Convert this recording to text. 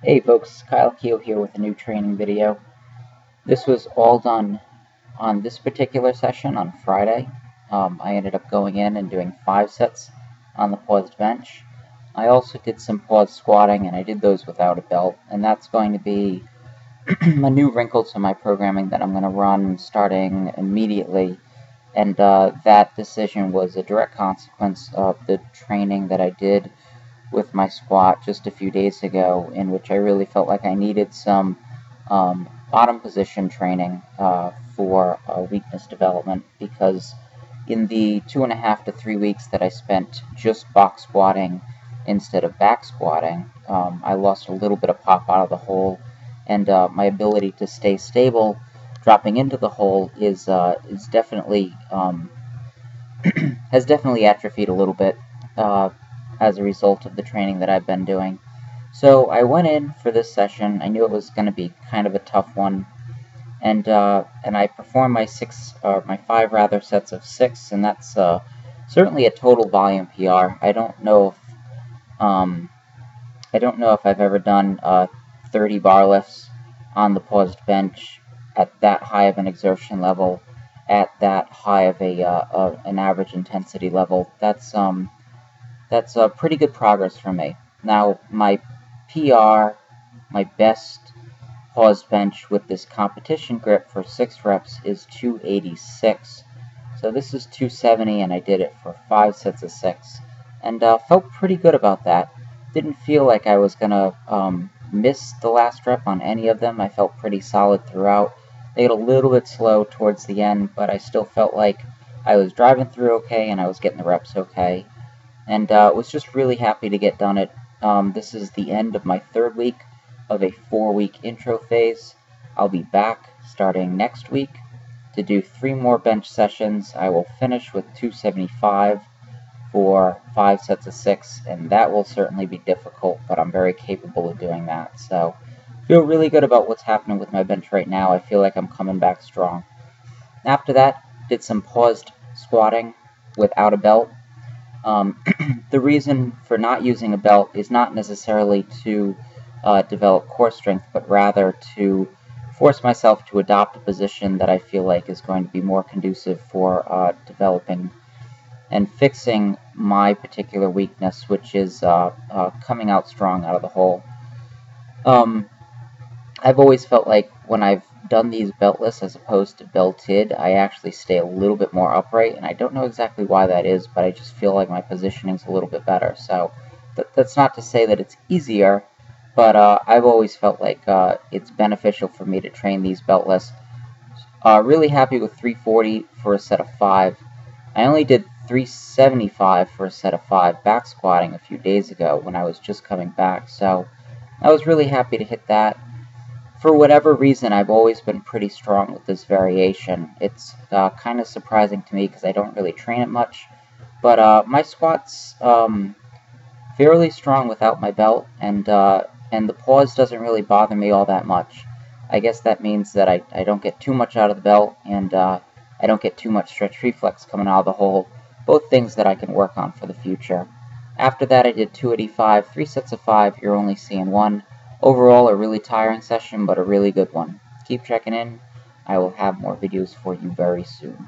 Hey folks, Kyle Keo here with a new training video. This was all done on this particular session on Friday. I ended up going in and doing 5 sets on the paused bench. I also did some paused squatting, and I did those without a belt, and that's going to be a new wrinkle to my programming that I'm going to run starting immediately. And that decision was a direct consequence of the training that I did with my squat just a few days ago, in which I really felt like I needed some bottom position training for weakness development, because in the 2.5 to 3 weeks that I spent just box squatting instead of back squatting, I lost a little bit of pop out of the hole, and my ability to stay stable dropping into the hole is definitely has definitely atrophied a little bit as a result of the training that I've been doing. So I went in for this session. I knew it was going to be kind of a tough one, and I performed my 5 sets of 6, and that's certainly a total volume PR. I don't know if I've ever done 30 bar lifts on the paused bench at that high of an exertion level, at that high of an average intensity level. That's pretty good progress for me. Now, my PR, my best paused bench with this competition grip for 6 reps is 286. So this is 270, and I did it for 5 sets of 6. And felt pretty good about that. Didn't feel like I was going to miss the last rep on any of them. I felt pretty solid throughout. They got a little bit slow towards the end, but I still felt like I was driving through okay, and I was getting the reps okay. And was just really happy to get done it. This is the end of my 3rd week of a 4-week intro phase. I'll be back starting next week to do 3 more bench sessions. I will finish with 275 for 5 sets of 6, and that will certainly be difficult, but I'm very capable of doing that. So I feel really good about what's happening with my bench right now. I feel like I'm coming back strong. After that, did some paused squatting without a belt. The reason for not using a belt is not necessarily to develop core strength, but rather to force myself to adopt a position that I feel like is going to be more conducive for developing and fixing my particular weakness, which is coming out strong out of the hole. I've always felt like when I've done these beltless as opposed to belted, I actually stay a little bit more upright, and I don't know exactly why that is, but I just feel like my positioning's a little bit better. So that's not to say that it's easier, but I've always felt like it's beneficial for me to train these beltless. Really happy with 340 for a set of 5. I only did 375 for a set of 5 back squatting a few days ago when I was just coming back, so I was really happy to hit that. For whatever reason, I've always been pretty strong with this variation. It's kind of surprising to me because I don't really train it much, but my squat's fairly strong without my belt, and the pause doesn't really bother me all that much. I guess that means that I don't get too much out of the belt, and I don't get too much stretch reflex coming out of the hole, both things that I can work on for the future. After that, I did 285, 3 sets of 5, you're only seeing 1. Overall, a really tiring session, but a really good one. Keep checking in. I will have more videos for you very soon.